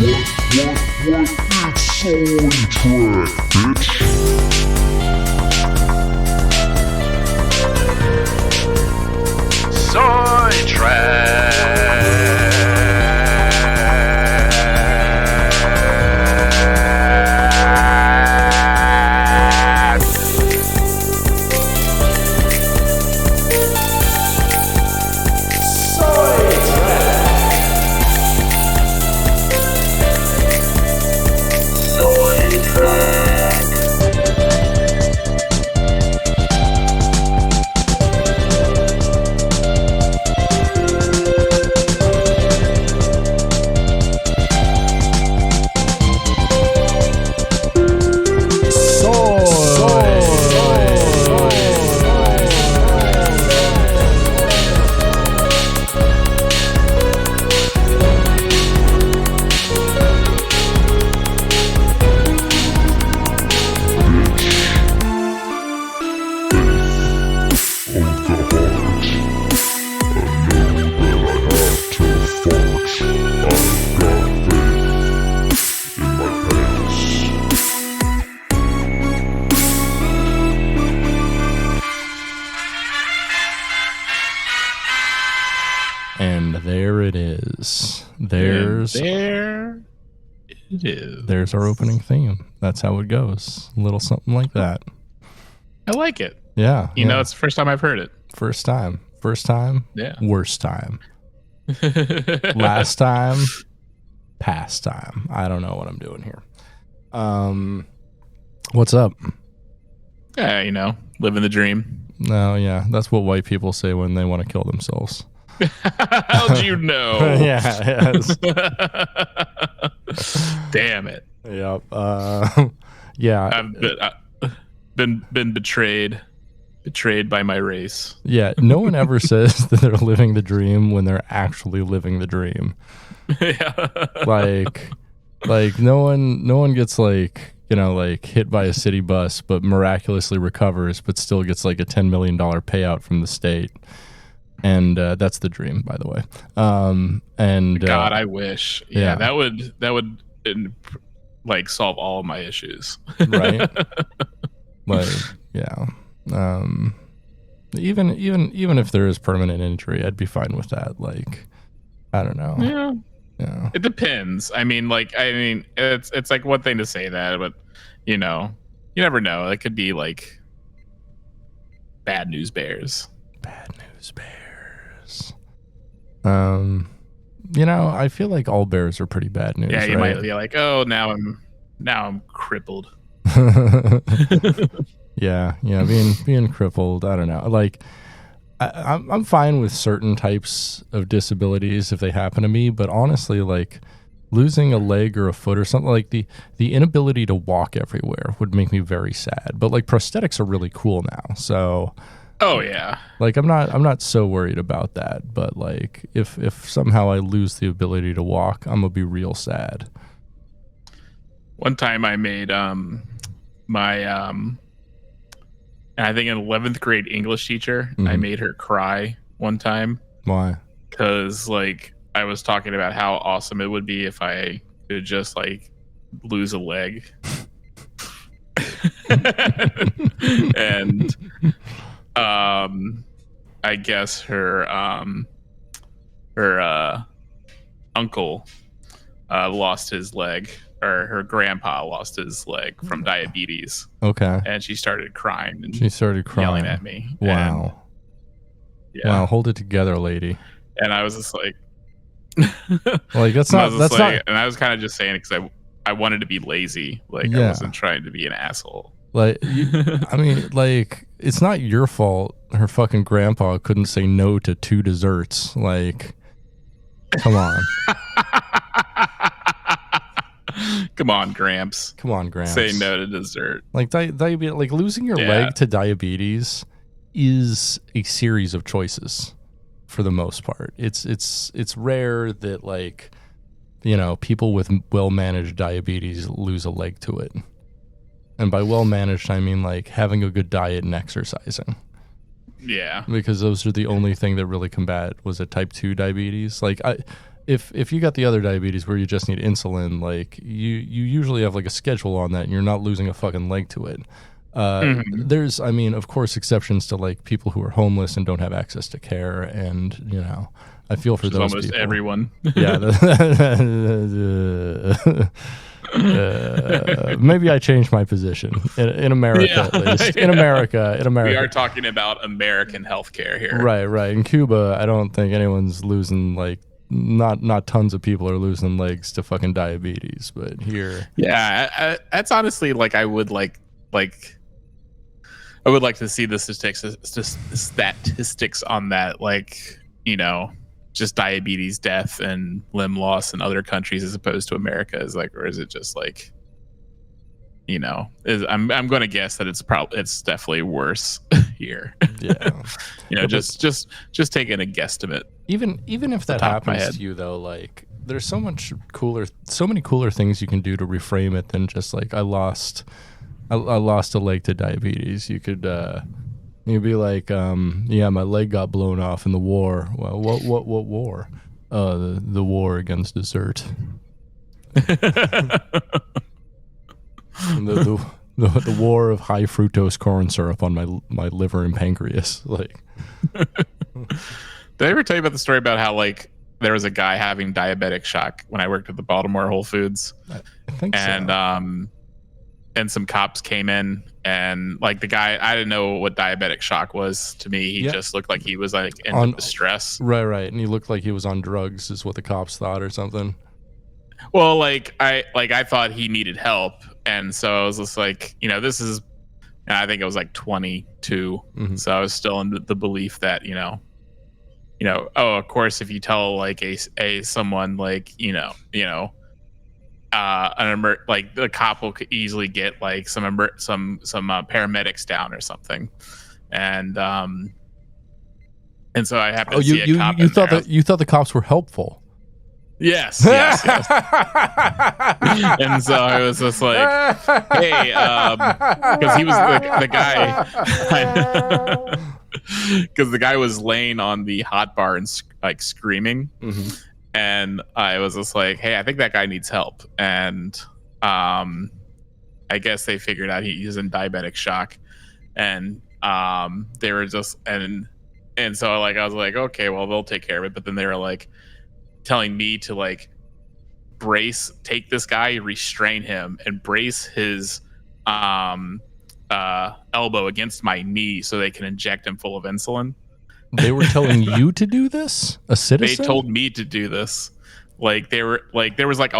It's soundtrack, bitch. And there it is. There's it is. There's our opening theme. That's how it goes. A little something like that. I like it. Yeah. You know, it's the first time I've heard it. First time. First time. Yeah. Worst time. Last time. Past time. I don't know what I'm doing here. What's up? Yeah, you know, living the dream. No, yeah. That's what white people say when they want to kill themselves. How'd you know? Yeah. Yes. Damn it. Yep. Yeah. I've been betrayed by my race. Yeah. No one ever says that they're living the dream when they're actually living the dream. Yeah. Like no one gets like, you know, like hit by a city bus but miraculously recovers but still gets like a $10 million payout from the state. And that's the dream, by the way. And God, I wish. Yeah, yeah. that would like solve all of my issues. Right. Like, yeah. Even if there is permanent injury, I'd be fine with that. Like, I don't know. Yeah. Yeah. It depends. I mean, it's like one thing to say that, but you know, you never know. It could be like bad news bears. Bad news bears. You know, I feel like all bears are pretty bad news. Yeah, you right? might be like, oh, now I'm crippled. Yeah, being crippled. I don't know. Like, I'm fine with certain types of disabilities if they happen to me, but honestly, like losing a leg or a foot or something, like the inability to walk everywhere would make me very sad. But like prosthetics are really cool now, so. Oh yeah. Like I'm not so worried about that, but like if somehow I lose the ability to walk, I'm gonna be real sad. One time I made my I think an 11th grade English teacher, I made her cry one time. Why? Cuz like I was talking about how awesome it would be if I could just like lose a leg. And I guess her uncle lost his leg, or her grandpa lost his leg from diabetes. Okay. And she started crying and yelling yelling at me. Wow. And, yeah. Wow, hold it together, lady. And I was just like like that's not and I was kind of just saying it because I wanted to be lazy. Like I wasn't trying to be an asshole. Like, I mean, like, it's not your fault her fucking grandpa couldn't say no to 2 desserts. Like, come on. Come on, Gramps. Come on, Gramps. Say no to dessert. Like, diabetes, like losing your leg to diabetes is a series of choices for the most part. It's rare that, like, you know, people with well-managed diabetes lose a leg to it. And by well-managed, I mean, like, having a good diet and exercising. Yeah. Because those are the only thing that really combat, was it type 2 diabetes? Like, if you got the other diabetes where you just need insulin, like you usually have like a schedule on that, and you're not losing a fucking leg to it. There's, I mean, of course, exceptions to like people who are homeless and don't have access to care, and you know, I feel for those almost people. Everyone. Yeah. Maybe I changed my position in America, at least. In America, we are talking about American healthcare here. Right. In Cuba, I don't think anyone's losing like not tons of people are losing legs to fucking diabetes, but here, yeah, that's honestly like I would like to see the statistics on that, like, you know, just diabetes death and limb loss in other countries as opposed to America. Is like, or is it just like, you know, I'm going to guess that it's definitely worse here. Yeah. You know, just taking a guesstimate. Even if that happens to you though, like there's so many cooler things you can do to reframe it than just like I lost a leg to diabetes. You could you'd be like, yeah, my leg got blown off in the war. Well, what war? The war against dessert. The war of high fructose corn syrup on my liver and pancreas. Like, did I ever tell you about the story about how like there was a guy having diabetic shock when I worked at the Baltimore Whole Foods? I think so. And some cops came in, and like the guy, I didn't know what diabetic shock was. To me, he just looked like he was like in distress. Right, and he looked like he was on drugs, is what the cops thought, or something. Well, like I thought he needed help, and so I was just like, you know, this is, and I think it was like 22, so I was still in the belief that you know, oh, of course, if you tell like a someone like like the cop will easily get like some paramedics down or something, and so I happened to see a cop. You thought the cops were helpful. Yes. And so I was just like, hey, because he was the guy, because the guy was laying on the hot bar and like screaming. And I was just like, hey, I think that guy needs help. And I guess they figured out he's in diabetic shock. And they were just, and so like, I was like, okay, well, they'll take care of it. But then they were like telling me to like take this guy, restrain him, and brace his elbow against my knee so they can inject him full of insulin. They were telling you to do this? A citizen? They told me to do this. Like they were like there was like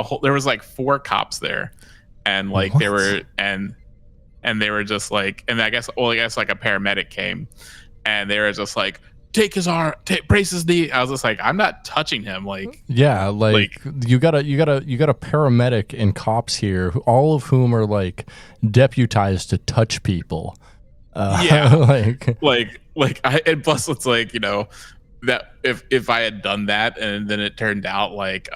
4 cops there, and like they were and they were just like, and I guess like a paramedic came, and they were just like, take his arm, brace his knee. I was just like, I'm not touching him. Like, yeah, like you got a paramedic and cops here, all of whom are like deputized to touch people. And plus it's like, you know, that if I had done that and then it turned out like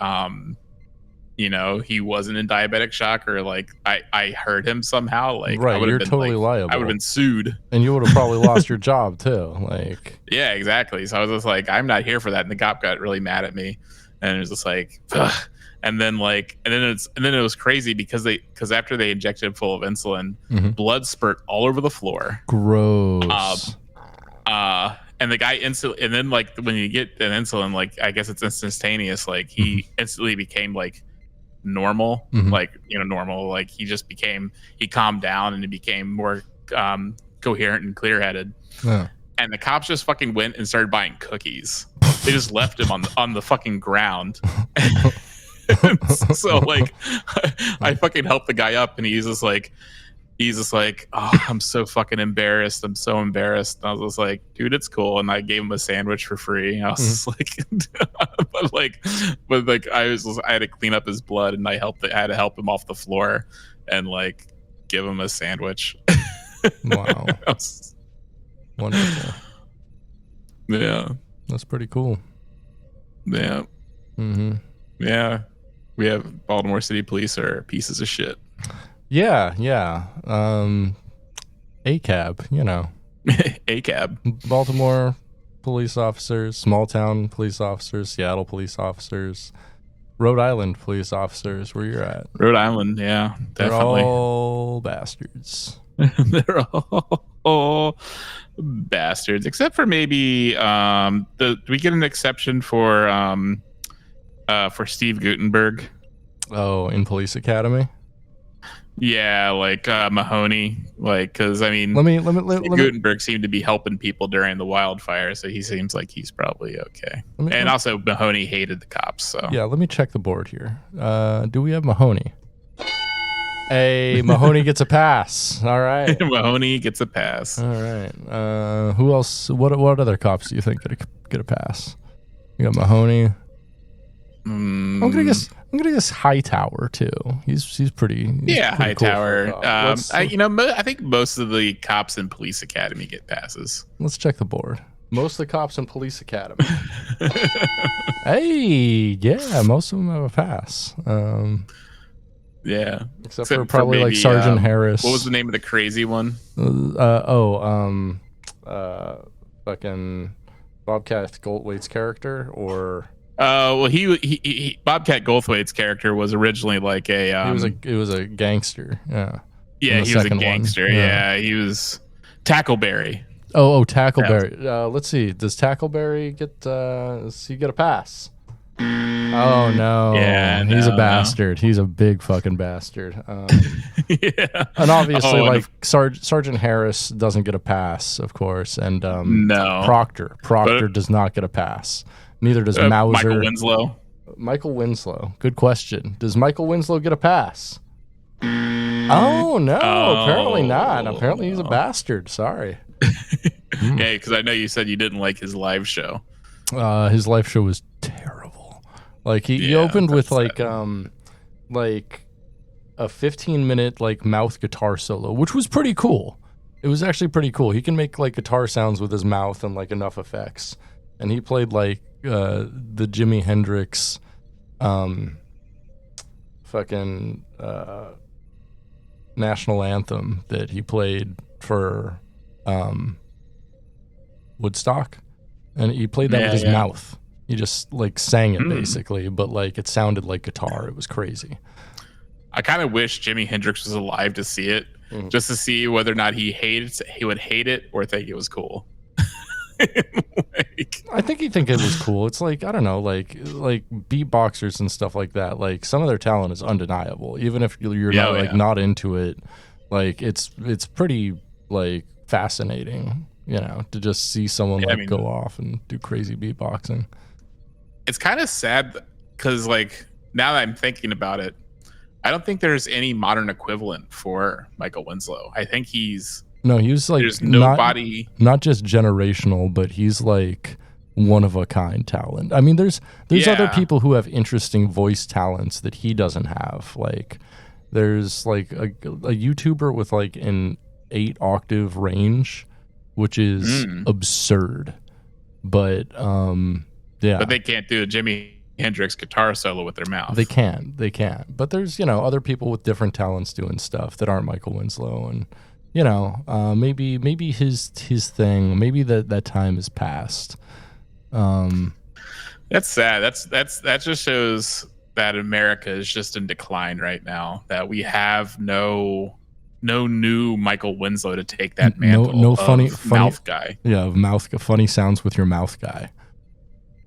you know, he wasn't in diabetic shock, or like I hurt him somehow, like right, you're totally liable. I would have been sued, and you would have probably lost your job too. Like, yeah, exactly. So I was just like, I'm not here for that. And the cop got really mad at me, and it was just like, ugh. And then it was crazy because after they injected him full of insulin, blood spurt all over the floor. Gross. And the guy instantly, and then like when you get an insulin, like I guess it's instantaneous. Like he instantly became like normal, like, you know, normal. Like he calmed down and he became more coherent and clear-headed. Yeah. And the cops just fucking went and started buying cookies. They just left him on the fucking ground. So like I fucking helped the guy up, and he's just like, oh, I'm so fucking embarrassed. I'm so embarrassed. And I was just like, dude, it's cool. And I gave him a sandwich for free. I was just like, but I had to clean up his blood, and I had to help him off the floor and like give him a sandwich. Wow. Wonderful. Yeah. That's pretty cool. Yeah. Yeah. We have Baltimore City Police are pieces of shit. Yeah. ACAB, you know. ACAB. Baltimore police officers, small town police officers, Seattle police officers, Rhode Island police officers, where you're at. Rhode Island, yeah, They're definitely. all bastards. They're all bastards, except for maybe do we get an exception for Steve Gutenberg? Oh, in Police Academy? Yeah, like Mahoney, like, because I mean, Let me Gutenberg seemed to be helping people during the wildfire, so he seems like he's probably okay. And also Mahoney hated the cops, so yeah, let me check the board here. Do we have Mahoney? Hey, Mahoney gets a pass. All right. Mahoney gets a pass. All right. Who else? What other cops do you think get a pass? You got Mahoney. I'm gonna guess Hightower too. He's pretty. He's yeah, pretty Hightower. Cool I think most of the cops in Police Academy get passes. Let's check the board. Most of the cops in Police Academy. Hey, yeah, most of them have a pass. Yeah, except for probably maybe, like Sergeant Harris. What was the name of the crazy one? Fucking Bobcat Goldthwait's character, or well, he Bobcat Goldthwait's character was originally like a he was a gangster. Yeah, he was a gangster. Yeah, he was Tackleberry. Oh, Tackleberry. Let's see. Does Tackleberry get? Does he get a pass? Oh no! Yeah, he's a bastard. He's a big fucking bastard. Yeah, and obviously, Sergeant Harris doesn't get a pass, of course, and no, Proctor does not get a pass. Neither does Mauser. Michael Winslow. Good question. Does Michael Winslow get a pass? Oh no! Apparently not. Apparently he's a bastard. Sorry. Yeah, because I know you said you didn't like his live show. His live show was terrible. Like he opened with like a 15-minute like mouth guitar solo, which was pretty cool. It was actually pretty cool. He can make like guitar sounds with his mouth and like enough effects. And he played like the Jimi Hendrix fucking national anthem that he played for Woodstock, and he played that with his mouth. He just like sang it basically, but like it sounded like guitar. It was crazy. I kind of wish Jimi Hendrix was alive to see it, just to see whether or not he would hate it or think it was cool. I think he'd think it was cool. It's like, I don't know, like beatboxers and stuff like that. Like some of their talent is undeniable, even if you're not into it. Like it's pretty like fascinating, you know, to just see someone go off and do crazy beatboxing. It's kind of sad because like now that I'm thinking about it, I don't think there's any modern equivalent for Michael Winslow. I think he's like there's nobody, not just generational, but he's like one of a kind talent. I mean, there's other people who have interesting voice talents that he doesn't have. Like there's like a YouTuber with like an 8-octave range, which is absurd. But but they can't do a Jimi Hendrix guitar solo with their mouth. They can. But there's, you know, other people with different talents doing stuff that aren't Michael Winslow, and you know, maybe his thing, maybe that time is past. That's sad. That just shows that America is just in decline right now. That we have no new Michael Winslow to take that mantle. No funny mouth guy. Yeah, funny sounds with your mouth guy.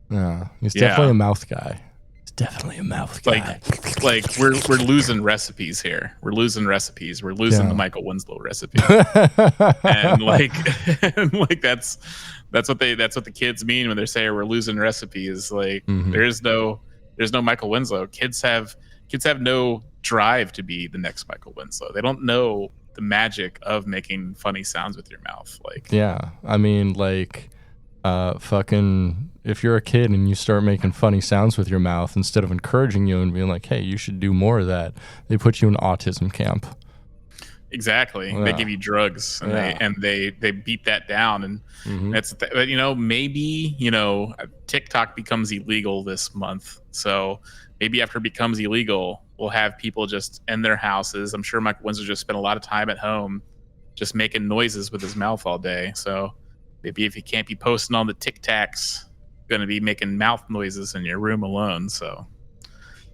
Yeah, he's definitely a mouth guy. He's definitely a mouth guy. Like we're losing recipes here. We're losing the Michael Winslow recipe. and that's what the kids mean when they say we're losing recipes. Like there's no Michael Winslow. Kids have no drive to be the next Michael Winslow. They don't know the magic of making funny sounds with your mouth. Like I mean, like fucking if you're a kid and you start making funny sounds with your mouth, instead of encouraging you and being like, hey, you should do more of that, they put you in autism camp. Exactly. They give you drugs and they beat that down, and that's you know, maybe, you know, TikTok becomes illegal this month, so maybe after it becomes illegal, we'll have people just in their houses. I'm sure Michael Winslow just spent a lot of time at home just making noises with his mouth all day, so maybe if you can't be posting on the Tic Tacs, going to be making mouth noises in your room alone. So,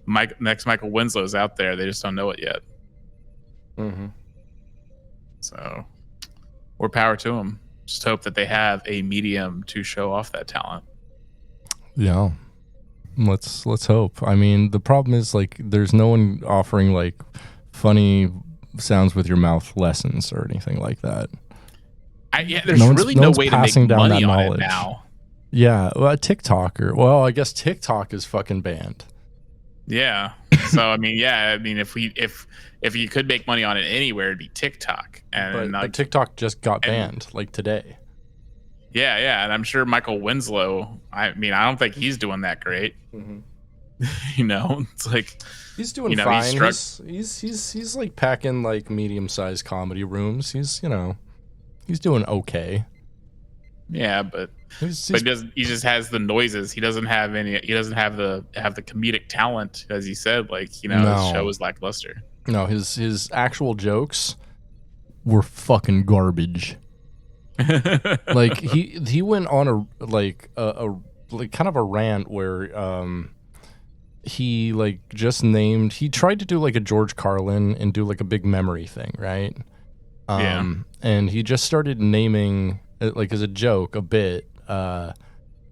next Michael Winslow's out there. They just don't know it yet. Mm-hmm. So, more power to them. Just hope that they have a medium to show off that talent. Yeah. Let's hope. I mean, the problem is like there's no one offering like funny sounds with your mouth lessons or anything like that. There's really no way to make money on it now. Yeah, well, I guess TikTok is fucking banned. Yeah. So I mean, if you could make money on it anywhere, it'd be TikTok. But TikTok just got banned like today. Yeah, and I'm sure Michael Winslow. I don't think he's doing that great. Mm-hmm. It's like he's doing fine. He's like packing like medium-sized comedy rooms. He's doing okay. Yeah, but he just has the noises. He doesn't have any. He doesn't have the comedic talent, as he said. His show is lackluster. No, his actual jokes were fucking garbage. Like he went on a kind of a rant where he like just named. He tried to do like a George Carlin and do like a big memory thing, right? And he just started naming like as a joke a bit.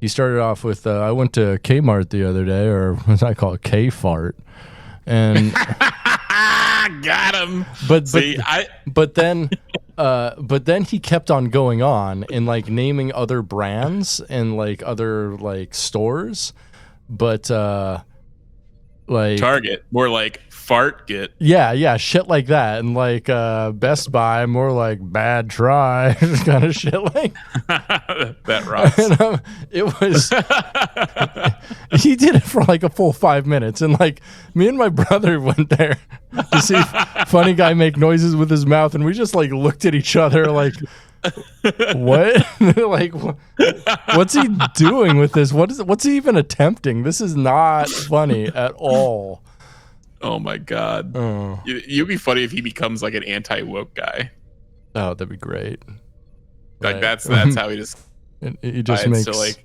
He started off with I went to Kmart the other day, or what I call it, K-fart, and got him. But then he kept on going on and like naming other brands and like other like stores, but like Target, more like Fartget. Yeah, shit like that, and like Best Buy, more like Bad Try, kind of shit like that. Rocks. And, it was he did it for like a full 5 minutes, and like me and my brother went there to see funny guy make noises with his mouth, and we just like looked at each other like, what? Like, what's he doing with this? What's he even attempting? This is not funny at all. Oh my god! It'd be funny if he becomes like an anti-woke guy. Oh, that'd be great. Like that's how he just he just makes to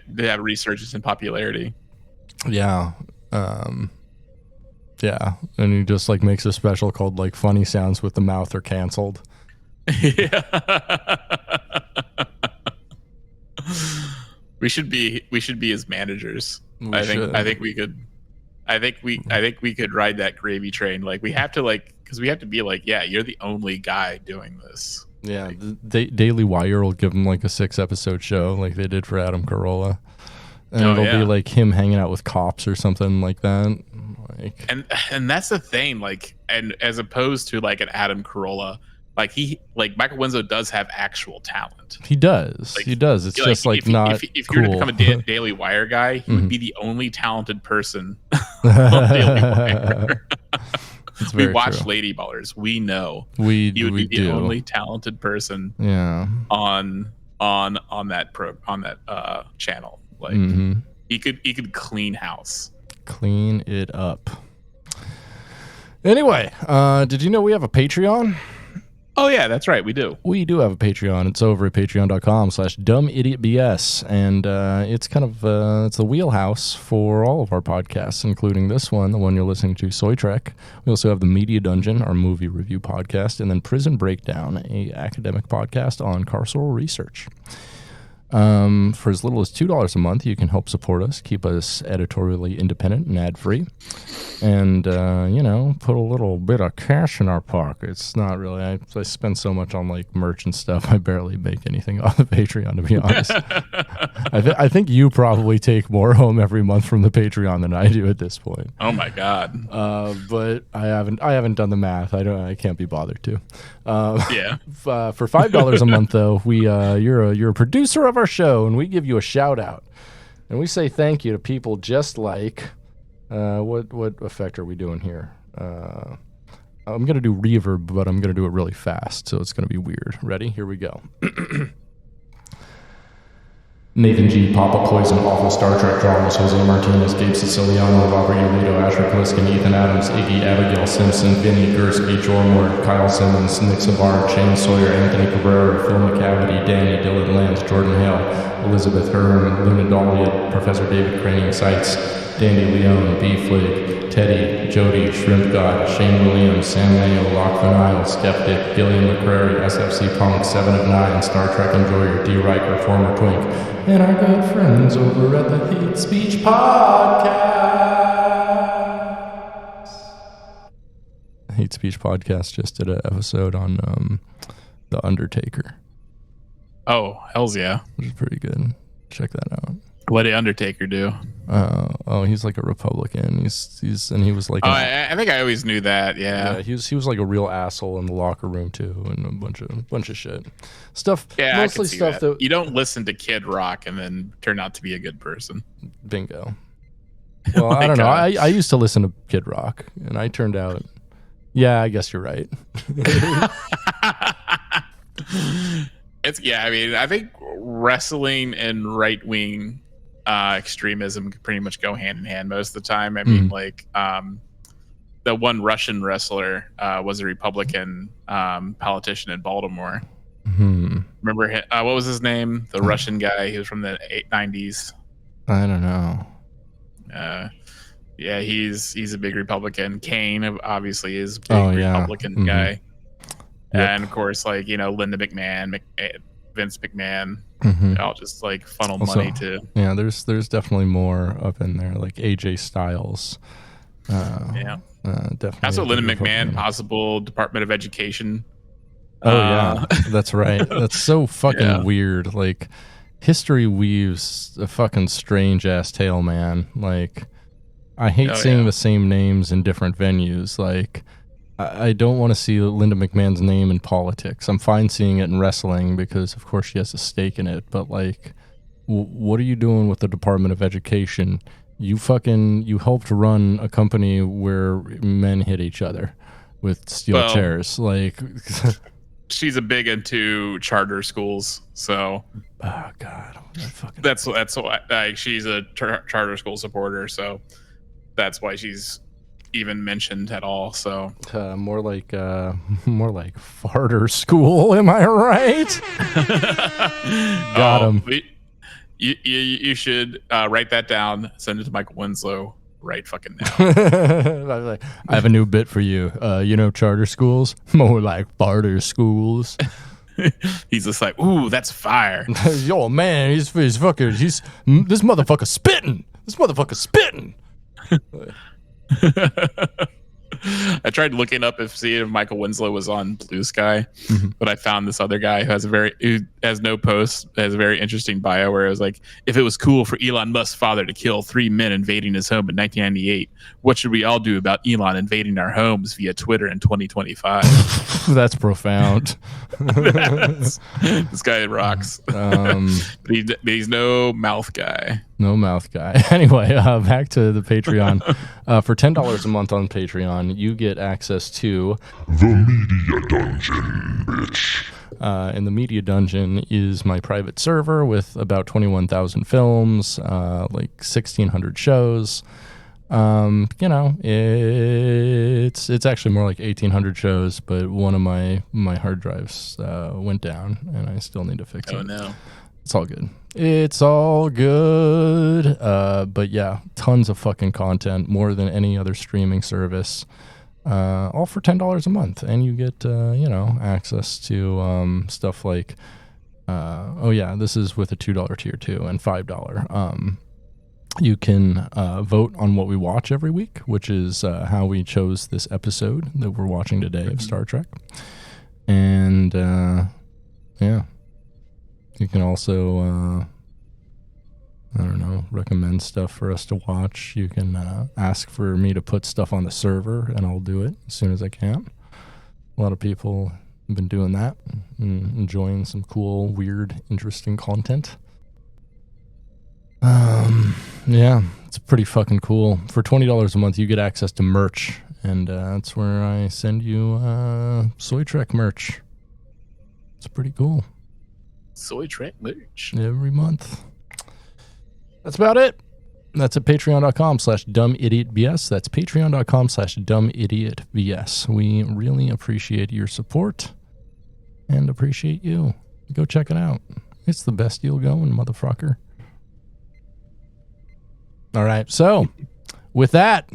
they have resurgence in popularity. Yeah. Yeah, and he just like makes a special called like funny sounds with the mouth are canceled. Yeah. we should be his managers. I think we could ride that gravy train. Like we have to because we have to be like, yeah, you're the only guy doing this. Yeah, the Daily Wire will give him like a 6-episode show like they did for Adam Carolla. And it'll be like him hanging out with cops or something like that. Like, and that's the thing, like, and as opposed to like an Adam Carolla, like Michael Winslow does have actual talent. He does. Like, he does. It's just like not. If cool. you were to become a Daily Wire guy, he would be the only talented person on Daily Wire. We watch Lady Ballers. We know he would be the only talented person. Yeah. On that channel. Like he could clean house. Clean it up. Anyway, did you know we have a Patreon? Oh yeah, that's right. We do. We do have a Patreon. It's over at patreon.com/dumbidiotbs. And it's kind of it's the wheelhouse for all of our podcasts, including this one, the one you're listening to, Soy Trek. We also have the Media Dungeon, our movie review podcast, and then Prison Breakdown, a academic podcast on carceral research. For as little as $2 a month, you can help support us, keep us editorially independent and ad-free, and put a little bit of cash in our pockets. Not really. I spend so much on like merch and stuff. I barely make anything off the Patreon, to be honest. I think you probably take more home every month from the Patreon than I do at this point. Oh my god! But I haven't done the math. I can't be bothered to. Yeah. For $5 a month, though, you're a producer of our show, and we give you a shout out, and we say thank you to people just like what effect are we doing here? I'm gonna do reverb, but I'm gonna do it really fast, so it's gonna be weird. Ready? Here we go. Nathan G., Papa Poison, Awful Star Trek Dramas, Jose Martinez, Gabe Siciliano, Robert Yolito, Asher Pliskin, Ethan Adams, Iggy, Abigail Simpson, Vinny, Gers, H. Ormore, Kyle Simmons, Nick Savard, Shane Sawyer, Anthony Cabrera, Phil McCavity, Danny, Dylan Lance, Jordan Hale, Elizabeth Hearn, Luna Dahlia, Professor David Cranium Sites, Dandy Leone, B. Flig, Teddy, Jody, Shrimp God, Shane Williams, Sam Mayo, Lock Van Isle, Skeptic, Gillian McCrary, SFC Punk, 7 of 9, Star Trek Enjoyer, D. Riker, Former Twink, and our good friends over at the Hate Speech Podcast. Hate Speech Podcast just did an episode on The Undertaker. Oh, hells yeah. Which is pretty good. Check that out. What did Undertaker do? He's like a Republican. He's and he was like. I think I always knew that. Yeah. He was like a real asshole in the locker room too, and a bunch of shit stuff. Yeah, mostly stuff that you don't listen to Kid Rock and then turn out to be a good person. Bingo. Well, I don't know. I used to listen to Kid Rock, and I turned out. Yeah, I guess you're right. I mean, I think wrestling and right wing extremism can pretty much go hand in hand most of the time. I mean, the one Russian wrestler was a Republican politician in Baltimore. Mm-hmm. Remember what was his name? The Russian guy. He was from the 90s. I don't know. Yeah, he's a big Republican. Kane obviously is a big Republican guy. Yep. And of course, like, Linda McMahon, Vince McMahon, all just like funnel money to. Yeah, there's definitely more up in there, like AJ Styles. Definitely. Also, Linda McMahon, possible Department of Education. Oh yeah, that's right. That's so fucking weird. Like, history weaves a fucking strange ass tale, man. Like, I hate seeing the same names in different venues. Like, I don't want to see Linda McMahon's name in politics. I'm fine seeing it in wrestling because, of course, she has a stake in it. But, like, what are you doing with the Department of Education? You helped run a company where men hit each other with steel chairs. Like, she's a big into charter schools, so. Oh God, that's why. Like, she's a charter school supporter, so that's why she's even mentioned at all. So more like farter school, am I right? Got him. You should write that down, send it to Michael Winslow right fucking now. I have a new bit for you. Charter schools, more like farter schools. He's just like, ooh, that's fire. Yo, man, this motherfucker spitting. This motherfucker spitting. I tried looking up seeing if Michael Winslow was on Blue Sky, but I found this other guy who has no post, has a very interesting bio where it was like, if it was cool for Elon Musk's father to kill 3 men invading his home in 1998, what should we all do about Elon invading our homes via Twitter in 2025? That's profound. This guy rocks. But he's no mouth guy. No mouth guy. Anyway, back to the Patreon. For $10 a month on Patreon, you get access to the Media Dungeon, bitch. And the Media Dungeon is my private server with about 21,000 films, like 1,600 shows. It's actually more like 1,800 shows, but one of my hard drives went down, and I still need to fix it. Oh no. It's all good. It's all good. But yeah, tons of fucking content, more than any other streaming service. All for $10 a month, and you get access to stuff like this is with a $2 tier too, and $5. You can vote on what we watch every week, which is how we chose this episode that we're watching today of Star Trek. And you can also recommend stuff for us to watch. You can ask for me to put stuff on the server, and I'll do it as soon as I can. A lot of people have been doing that and enjoying some cool, weird, interesting content. It's pretty fucking cool. For $20 a month, you get access to merch, and that's where I send you Soy Trek merch. It's pretty cool. Soy Trek merch. Every month. That's about it. That's at patreon.com/dumbidiotbs. That's patreon.com/dumbidiotbs. We really appreciate your support and appreciate you. Go check it out. It's the best deal going, motherfucker. All right. So, with that,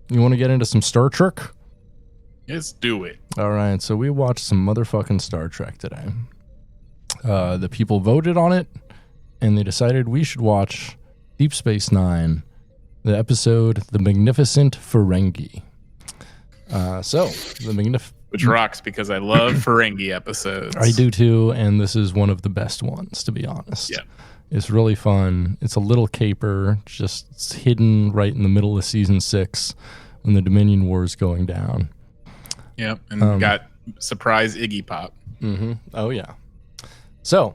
you want to get into some Star Trek? Let's do it. All right. So, we watched some motherfucking Star Trek today. The people voted on it, and they decided we should watch Deep Space Nine, the episode The Magnificent Ferengi. Which rocks because I love Ferengi episodes. I do too, and this is one of the best ones, to be honest. Yeah. It's really fun. It's a little caper, just it's hidden right in the middle of season 6 when the Dominion War is going down. Yep, and we got surprise Iggy Pop. Mm-hmm. Oh, yeah. So,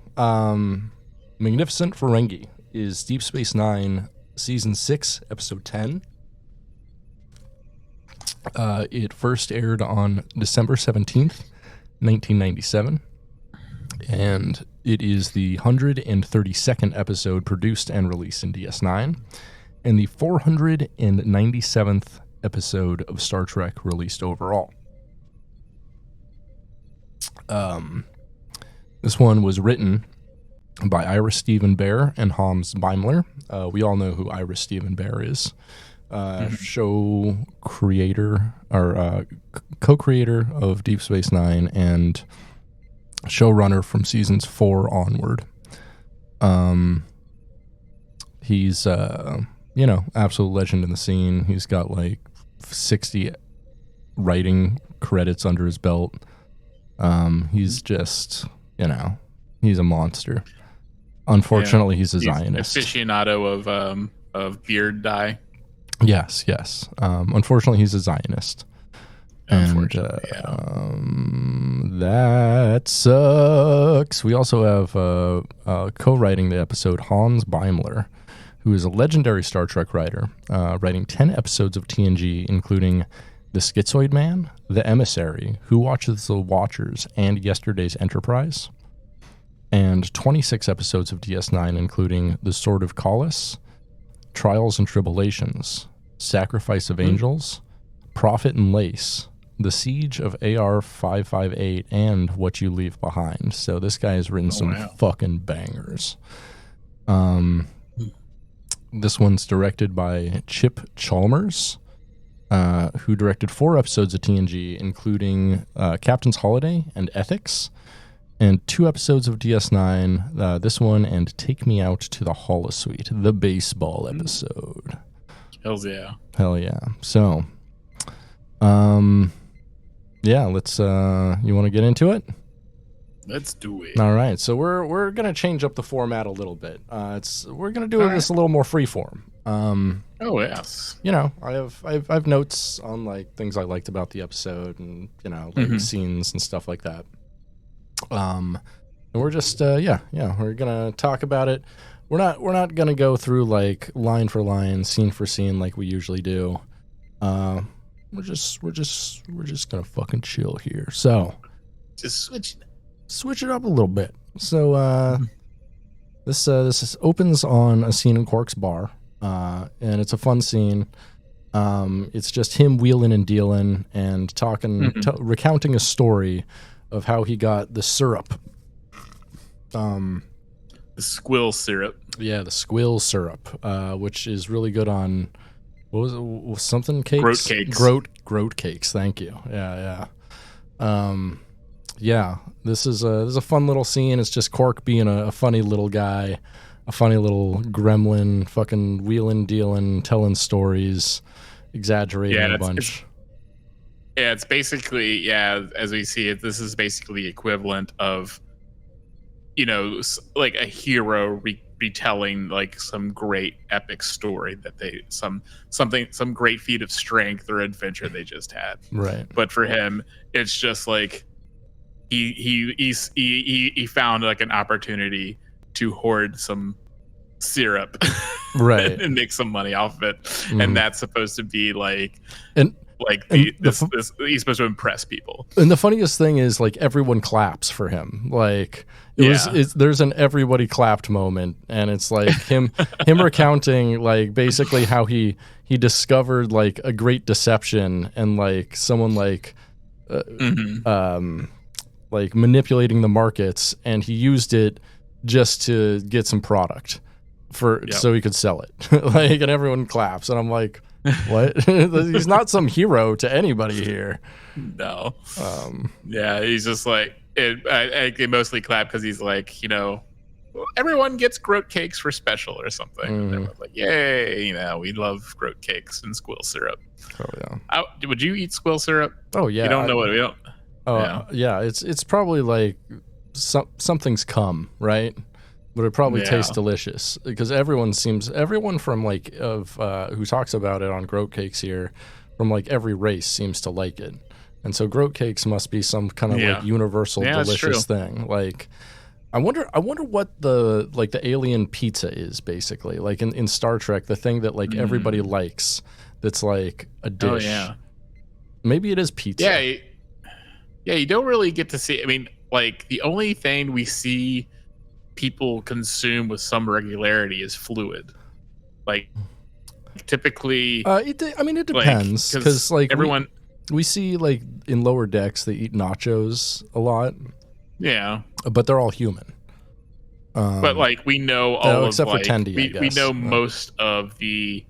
Magnificent Ferengi is Deep Space Nine, Season 6, Episode 10. It first aired on December 17th, 1997. And it is the 132nd episode produced and released in DS9. And the 497th episode of Star Trek released overall. This one was written by Ira Steven Behr and Hans Beimler. We all know who Ira Steven Behr is. Show creator or co-creator of Deep Space Nine and showrunner from seasons 4 onward. He's absolute legend in the scene. He's got like 60 writing credits under his belt. He's just, he's a monster. Unfortunately, he's a Zionist. Aficionado of beard dye. Yes. Unfortunately, he's a Zionist. And that sucks. We also have co-writing the episode Hans Beimler, who is a legendary Star Trek writer, writing 10 episodes of TNG, including The Schizoid Man, The Emissary, Who Watches the Watchers, and Yesterday's Enterprise, and 26 episodes of DS9, including The Sword of Kallus, Trials and Tribulations, Sacrifice of Angels, Prophet and Lace, The Siege of AR-558, and What You Leave Behind. So this guy has written some fucking bangers. This one's directed by Chip Chalmers, who directed 4 episodes of TNG, including Captain's Holiday and Ethics, and 2 episodes of DS9, this one and Take Me Out to the Holosuite, the baseball episode. Hells yeah. Hell yeah. So, let's, you want to get into it? Let's do it. All right. So we're going to change up the format a little bit. We're going to do this a little more freeform. Oh yes. I've notes on like things I liked about the episode and like scenes and stuff like that. And we're just we're gonna talk about it. We're not gonna go through like line for line, scene for scene like we usually do. We're just gonna fucking chill here. So just switch it up a little bit. So this opens on a scene in Quark's bar, and it's a fun scene. It's just him wheeling and dealing and talking, recounting a story of how he got the syrup. The squill syrup. Yeah, the squill syrup, which is really good on, what was it? Something cakes? Groat cakes. Groat cakes, thank you. Yeah. This is a fun little scene. It's just Quark being a funny little guy, a funny little gremlin, fucking wheeling, dealing, telling stories, exaggerating a bunch. It's basically, as we see it, this is basically the equivalent of, like a hero retelling like some great epic story that some great feat of strength or adventure they just had. Right. But for him, it's just like he found like an opportunity to hoard some syrup, right, and make some money off of it, and that's supposed to be like. like And this he's supposed to impress people. And the funniest thing is, like, everyone claps for him. Like, there's an everybody clapped moment, and it's like him recounting, like, basically how he discovered, like, a great deception, and, like, someone like like manipulating the markets, and he used it just to get some product so he could sell it. Like, and everyone claps, and I'm like, what? He's not some hero to anybody here. No. Yeah, he's just like, I mostly clap because he's like, everyone gets groat cakes for special or something. And everyone's like, yay, we love groat cakes and squill syrup. Oh yeah. Would you eat squill syrup? Oh yeah. You don't know what we don't. Oh yeah. It's probably like something's come, right? But it probably tastes delicious because everyone from like who talks about it on groat cakes here, from like every race seems to like it, and so groat cakes must be some kind of like universal delicious thing. Like, I wonder what the alien pizza is basically, like in Star Trek, the thing that like everybody likes, that's like a dish. Oh yeah, maybe it is pizza. Yeah, you don't really get to see. I mean, like, the only thing we see people consume with some regularity is fluid. Like, typically, it depends, because like everyone we see, like, in lower decks they eat nachos a lot. Yeah, but they're all human. But like, we know all except of, for Tendi, I guess. We know most of the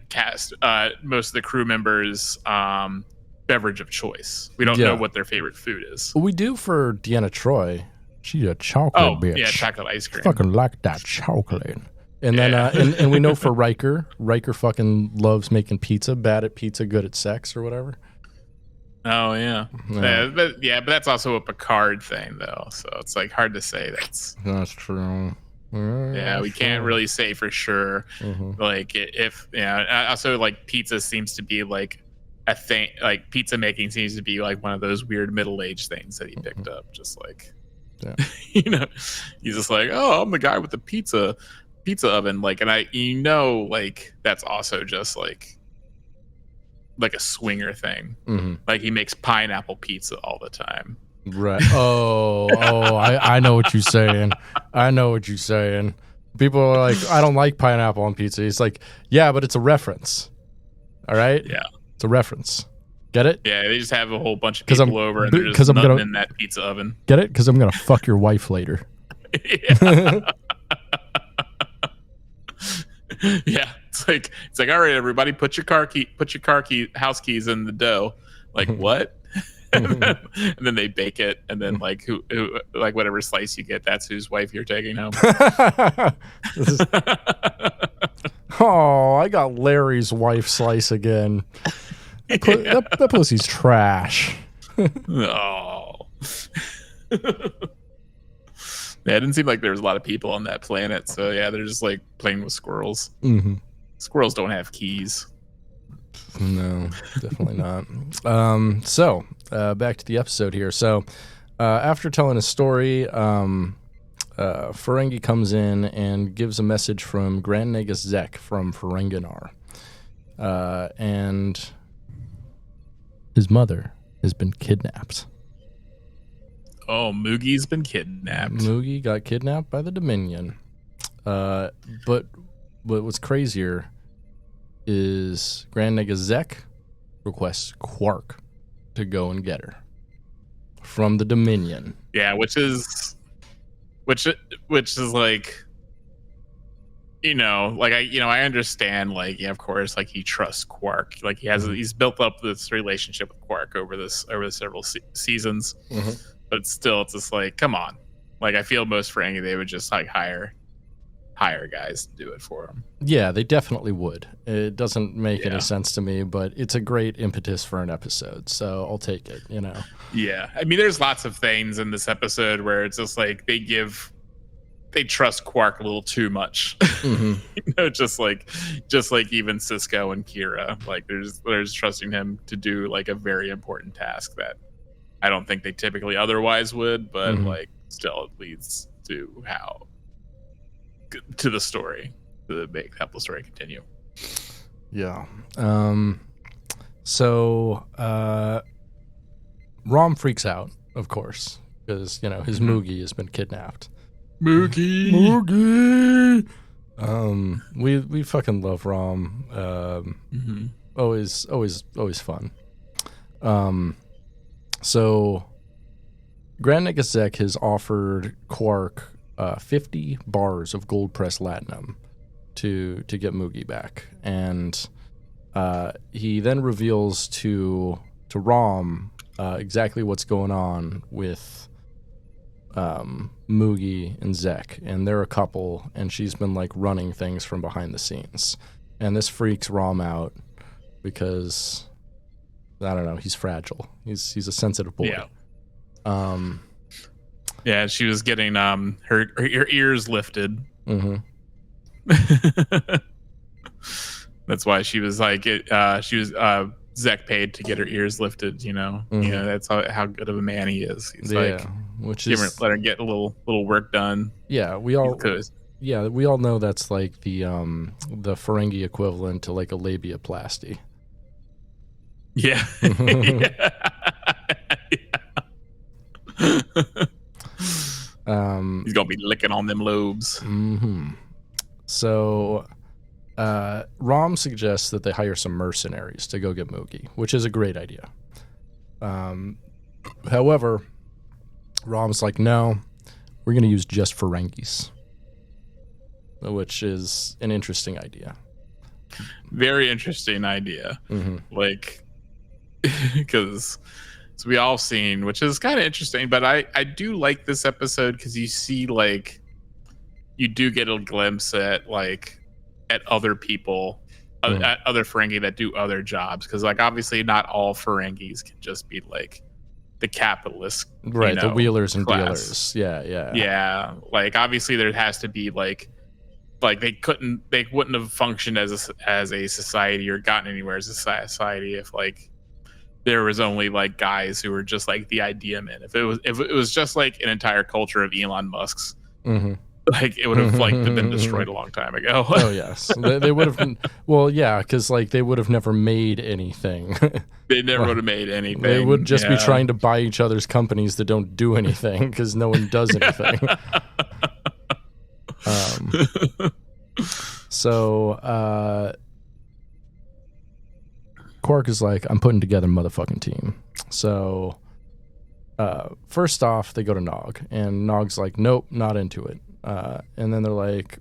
cast, most of the crew members' beverage of choice. We don't know what their favorite food is. Well, we do for Deanna Troi. She's a chocolate bitch. Yeah, chocolate ice cream. Fucking like that chocolate. And then and we know for Riker fucking loves making pizza. Bad at pizza, good at sex, or whatever. Oh yeah. But that's also a Picard thing, though. So it's like hard to say. That's true. Yeah, we can't really say for sure. Like, also, like, pizza seems to be like a thing. Like, pizza making seems to be like one of those weird middle-aged things that he picked up. Just like, he's just like, oh, I'm the guy with the pizza oven. Like, and like, that's also just like a swinger thing. Like, he makes pineapple pizza all the time. Right. I know what you're saying. People are like, I don't like pineapple on pizza. He's like, yeah, but it's a reference. All right? Yeah. It's a reference. Get it? Yeah, they just have a whole bunch of people over, and they're just nutting in that pizza oven. Get it? Because I'm going to fuck your wife later. Yeah. It's like, all right, everybody, put your house keys in the dough. Like, what? and then they bake it, and then like who like whatever slice you get, that's whose wife you're taking home. Oh, I got Larry's wife slice again. That pussy's trash. Oh. Yeah, it didn't seem like there was a lot of people on that planet, so yeah, they're just like playing with squirrels. Squirrels don't have keys. No, definitely not. So back to the episode here. So after telling a story, Ferengi comes in and gives a message from Grand Nagus Zek from Ferenginar. And his mother has been kidnapped. Oh, Moogie's been kidnapped. Moogie got kidnapped by the Dominion. But what's crazier is Grand Nagus Zek requests Quark to go and get her from the Dominion. Yeah, which is like, I understand, like, yeah, of course, like, he trusts Quark, like, he's built up this relationship with Quark over the several seasons, but still, it's just like, come on, like, I feel most Ferengi, they would just like hire guys to do it for them. Yeah, they definitely would. It doesn't make any sense to me, but it's a great impetus for an episode, so I'll take it, Yeah, I mean, there's lots of things in this episode where it's just like they trust Quark a little too much. Just like even Cisco and Kira, like there's trusting him to do like a very important task that I don't think they typically otherwise would, but like still it leads to the story, to help the story continue. Yeah. So Rom freaks out, of course, because his Moogie has been kidnapped. Moogie. We fucking love Rom. Always fun. So Grand Negazek has offered Quark 50 bars of gold pressed latinum to get Moogie back, and he then reveals to Rom exactly what's going on with Moogie and Zek, and they're a couple, and she's been like running things from behind the scenes, and this freaks Rom out because I don't know, he's fragile. He's a sensitive boy. Yeah, she was getting her ears lifted. That's why she was like Zek paid to get her ears lifted. That's how good of a man he is. He's which is let her get a little work done. Yeah, we all know that's like the Ferengi equivalent to like a labiaplasty. Yeah. He's gonna be licking on them lobes. So Rom suggests that they hire some mercenaries to go get Moogie, which is a great idea. However, Rom's like, no, we're going to use just Ferengis, which is an interesting idea. Very interesting idea. Like, because we all seen, which is kind of interesting, but I do like this episode because you see, like, you do get a glimpse at other people, at other Ferengi that do other jobs, because like obviously not all Ferengis can just be like the capitalist, right? The wheelers and class. dealers. Yeah. Like obviously there has to be like they wouldn't have functioned as a society or gotten anywhere as a society if like there was only like guys who were just like the idea men. If it was just like an entire culture of Elon Musk's. Like it would have like been destroyed a long time ago. Oh yes, they would have. Well, yeah, because like they would have never made anything. They never would have made anything. They would just be trying to buy each other's companies that don't do anything because no one does anything. So Quark is like, I'm putting together a motherfucking team. So first off, they go to Nog, and Nog's like, nope, not into it. And then they're like,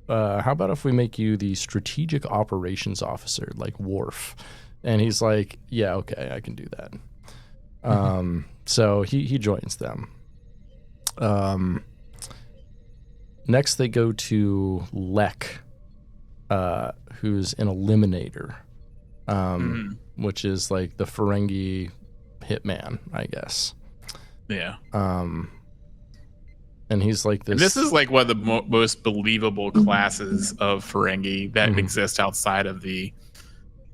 how about if we make you the strategic operations officer, like Worf? And he's like, yeah, okay, I can do that. So he joins them. Next, they go to Lek, who's an eliminator, which is like the Ferengi hitman, I guess. Yeah. And he's like this. And this is like one of the most believable classes of Ferengi that exist outside of the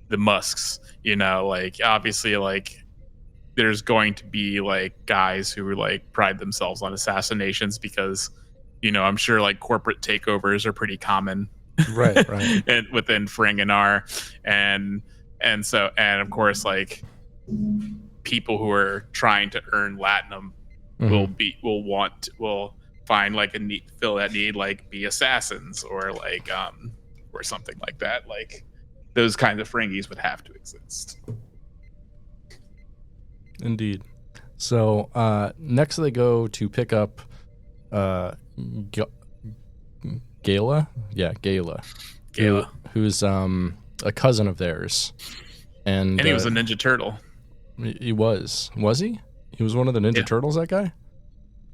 Musks. Like obviously, like there's going to be like guys who like pride themselves on assassinations because, I'm sure like corporate takeovers are pretty common, right, and within Ferenginar, and so of course like people who are trying to earn latinum will find like a need, fill that need, like be assassins or like or something like that. Like those kinds of Ferengis would have to exist. Indeed. So next they go to pick up Gala, who's a cousin of theirs, and he was a Ninja Turtle. He was he? He was one of the Ninja Turtles, that guy?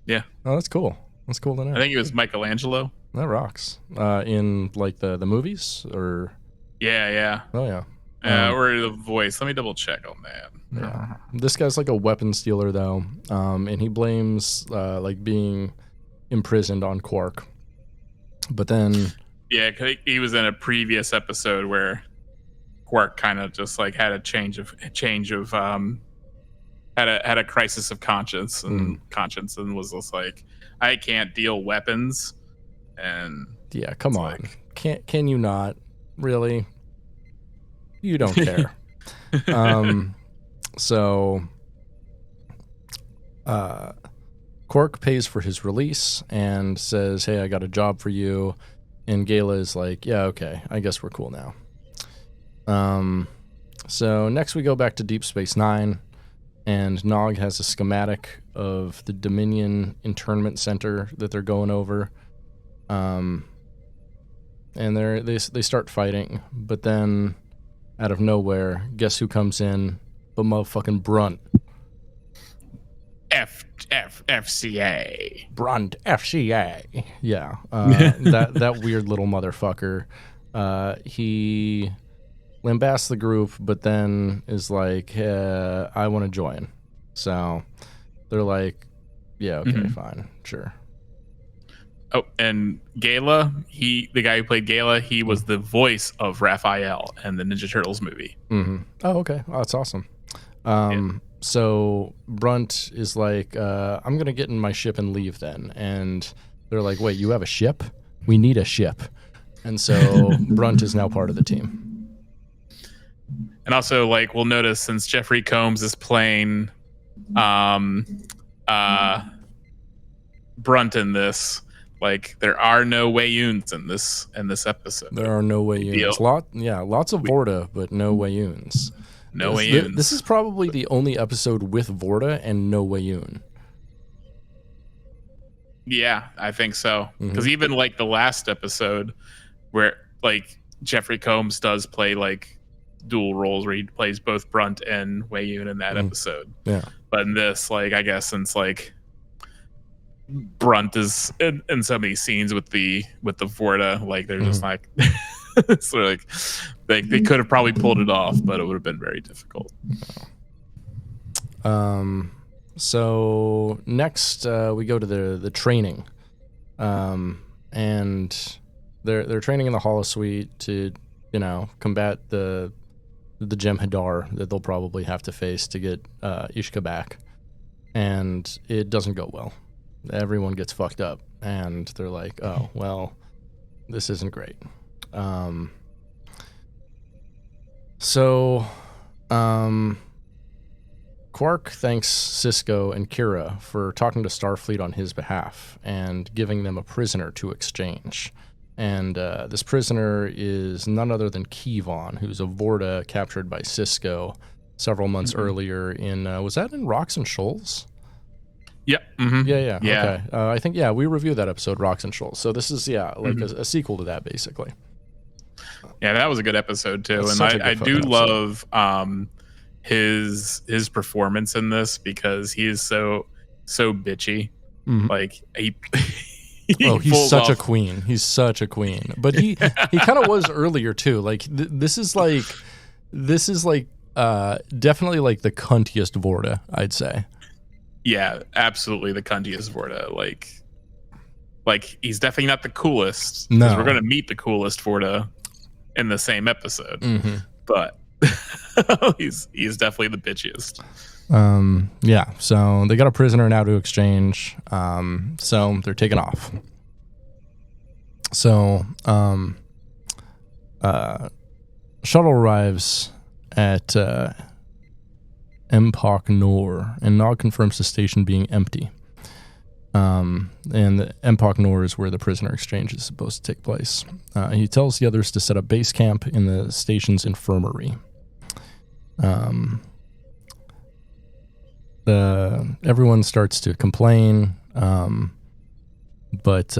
Yeah. Oh, that's cool. That's cool to know. I think he was Michelangelo. That rocks. In like the movies or? Yeah. Oh yeah. Or the voice. Let me double check on that. Yeah. This guy's like a weapon stealer though, and he blames like being imprisoned on Quark. But then. Yeah, he was in a previous episode where Quark kind of just like had a change of had a crisis of conscience and was just like, I can't deal weapons. And yeah, come on, can you not really? You don't care. So Quark pays for his release and says, hey, I got a job for you. And Gala is like, yeah, okay, I guess we're cool now. So next we go back to Deep Space Nine, and Nog has a schematic of the Dominion internment center that they're going over. And they start fighting, but then out of nowhere, guess who comes in? But motherfucking Brunt. FCA. Brunt, FCA. Yeah. That weird little motherfucker. He lambasts the group, but then is like, I want to join. So they're like, yeah, okay, fine, sure. Oh, and Gala, the guy who played Gala, he was the voice of Raphael in the Ninja Turtles movie. Mm-hmm. Oh, okay. Oh, that's awesome. So Brunt is like, I'm going to get in my ship and leave then. And they're like, wait, you have a ship? We need a ship. And so Brunt is now part of the team. And also, like, we'll notice since Jeffrey Combs is playing Brunt in this, like, there are no Wayuns in this episode. There are no Wayuns. Lots of Vorta, but no Wayuns. No Wayuns. This is probably the only episode with Vorta and no Wayun. Yeah, I think so. Because even like the last episode, where like Jeffrey Combs does play like dual roles, where he plays both Brunt and Wayun in that episode. Yeah. But in this, like, I guess since like Brunt is in so many scenes with the Vorta, like they're just like, so like they could have probably pulled it off, but it would have been very difficult. So next we go to the training, and they're training in the holosuite to combat the Jem'Hadar that they'll probably have to face to get Ishka back, and it doesn't go well. Everyone gets fucked up, and they're like, oh well, this isn't great. Quark thanks Sisko and Kira for talking to Starfleet on his behalf and giving them a prisoner to exchange. And this prisoner is none other than Kevon, who's a Vorta captured by Sisko several months earlier in, was that in Rocks and Shoals? Yep. Yeah. Okay. I think, we reviewed that episode, Rocks and Shoals. So this is, like a sequel to that, basically. Yeah, that was a good episode, too. And I do love his performance in this, because he is so bitchy. Like, he's such a queen. He's such a queen. But he kind of was earlier, too. Like, this is definitely like the cuntiest Vorta, I'd say. Yeah, absolutely the cuntiest Vorta. Like he's definitely not the coolest. No, we're gonna meet the coolest Vorta in the same episode. But he's definitely the bitchiest. Yeah. So they got a prisoner now to exchange. So they're taking off. So shuttle arrives at Empok Nor, and Nog confirms the station being empty. And the Empok Nor is where the prisoner exchange is supposed to take place. He tells the others to set up base camp in the station's infirmary. Everyone starts to complain, but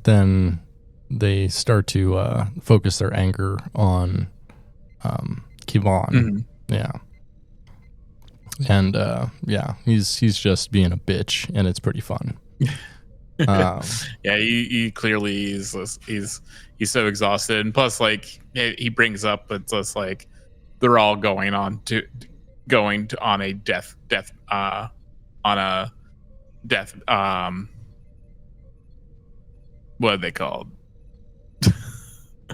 then they start to focus their anger on Kevon. Yeah. And he's just being a bitch, and it's pretty fun. He clearly is. He's so exhausted, and plus, like, he brings up, it's just like they're all going on a death what are they called?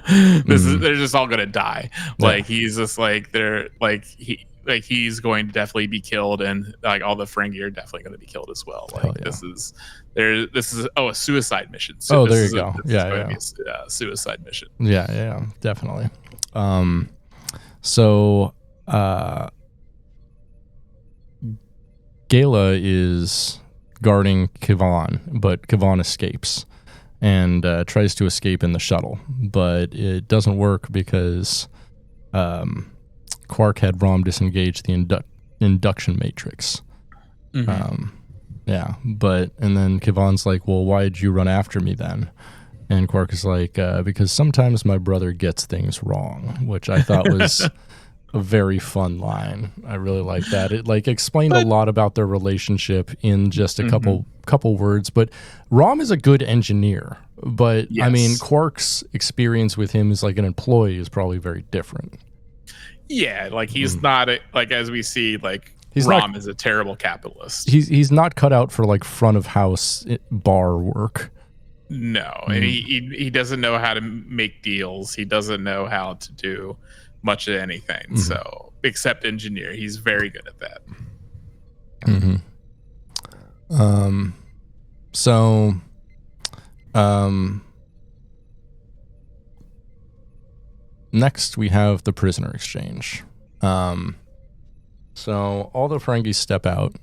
They're just all gonna die. Like, he's just like, they're like he's going to definitely be killed, and like all the Ferengi are definitely going to be killed as well. Like, this is a suicide mission. So there you go. A suicide mission. Yeah, definitely. So Gala is guarding Kevon, but Kevon escapes and tries to escape in the shuttle, but it doesn't work because Quark had Rom disengage the induction matrix. And then Kevon's like, well, why did you run after me then? And Quark is like, because sometimes my brother gets things wrong, which I thought was a very fun line. I really like that. It like explained a lot about their relationship in just a couple words. But Rom is a good engineer, but I mean, Quark's experience with him as like an employee is probably very different. Yeah, like he's not like, as we see, like Rom is a terrible capitalist. He's not cut out for like front of house bar work. No, and he doesn't know how to make deals. He doesn't know how to do much of anything. So except engineer, he's very good at that. Next we have the prisoner exchange. So all the Ferengi step out,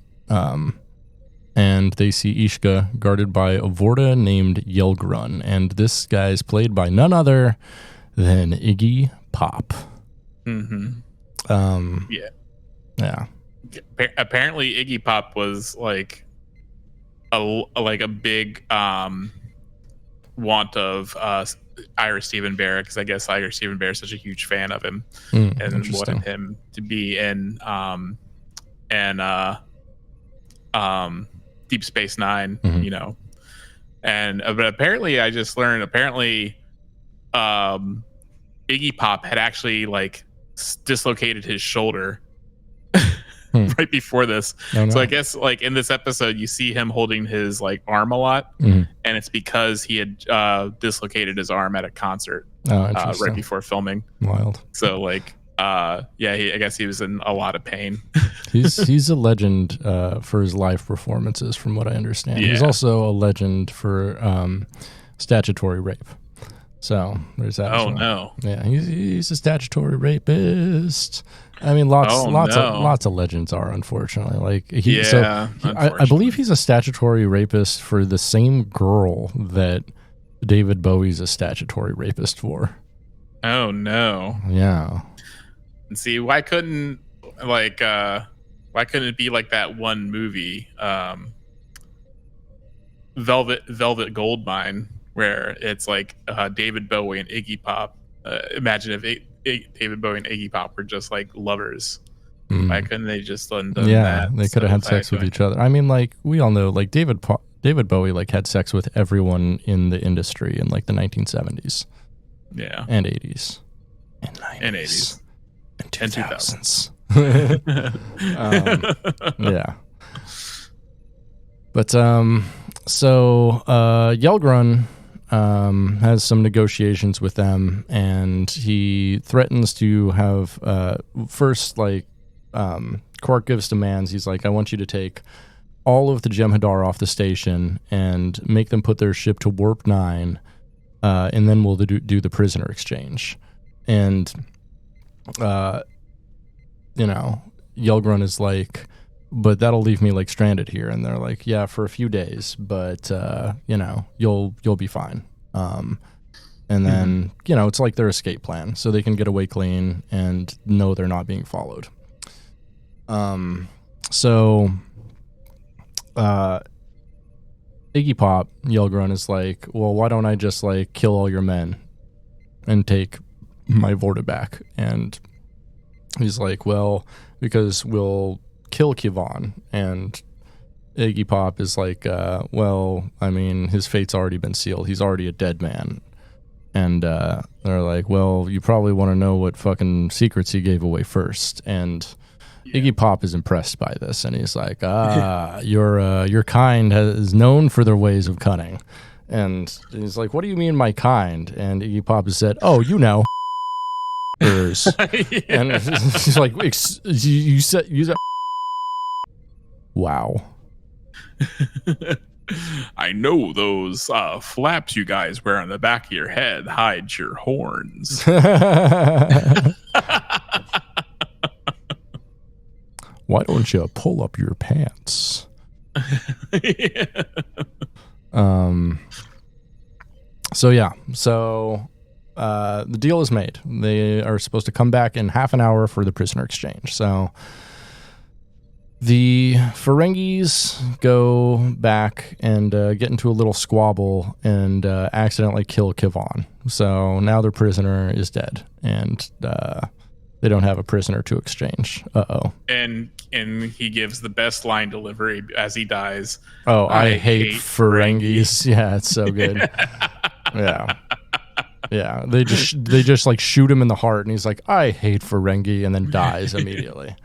and they see Ishka guarded by a Vorta named Yelgrun, and this guy's played by none other than Iggy Pop. Yeah. Apparently, Iggy Pop was like a big want of Ira Steven Behr, because I guess Ira Steven Behr is such a huge fan of him and wanted him to be in Deep Space Nine, you know. And but apparently, I just learned Iggy Pop had actually like dislocated his shoulder right before this. So I guess like in this episode you see him holding his like arm a lot, and it's because he had dislocated his arm at a concert right before filming. Wild. So like I guess he was in a lot of pain. he's a legend for his live performances, from what I understand. He's also a legend for statutory rape. So there's that. Oh no! Yeah, he's a statutory rapist. I mean, lots of legends are, unfortunately. Like I believe he's a statutory rapist for the same girl that David Bowie's a statutory rapist for. Oh no! Yeah. And see, why couldn't it be like that one movie, Velvet Goldmine, where it's like David Bowie and Iggy Pop. Imagine if David Bowie and Iggy Pop were just like lovers. Why couldn't they just done that? Yeah, they could have had sex with each other. I mean, like we all know, like David Bowie like had sex with everyone in the industry in like the 1970s. Yeah, and 80s, and 90s, and 80s, and 2000s. Yeah, but so Yelgrun has some negotiations with them, and he threatens to have first, like, Quark gives demands. He's like, I want you to take all of the Jem'Hadar off the station and make them put their ship to warp 9, and then we'll do the prisoner exchange. And Yelgrun is like, but that'll leave me like stranded here. And they're like, yeah, for a few days, but you'll be fine. And then it's like their escape plan, so they can get away clean and know they're not being followed. So Iggy Pop, Yelgrun, is like, well, why don't I just like kill all your men and take my Vorta back? And he's like, well, because we'll kill Kevon. And Iggy Pop is like, well, I mean, his fate's already been sealed. He's already a dead man. And they're like, well, you probably want to know what fucking secrets he gave away first. And Iggy Pop is impressed by this, and he's like, your kind is known for their ways of cunning. And he's like, what do you mean my kind? And Iggy Pop has said, oh, And he's like, you said wow. I know those flaps you guys wear on the back of your head hide your horns. Why don't you pull up your pants? Yeah. So yeah, the deal is made. They are supposed to come back in half an hour for the prisoner exchange. So the Ferengis go back and get into a little squabble and accidentally kill Kivon. So now their prisoner is dead, and they don't have a prisoner to exchange. Uh-oh. And he gives the best line delivery as he dies. Oh, I hate Ferengis. Yeah, it's so good. Yeah. Yeah, they just like shoot him in the heart, and he's like, I hate Ferengi, and then dies immediately.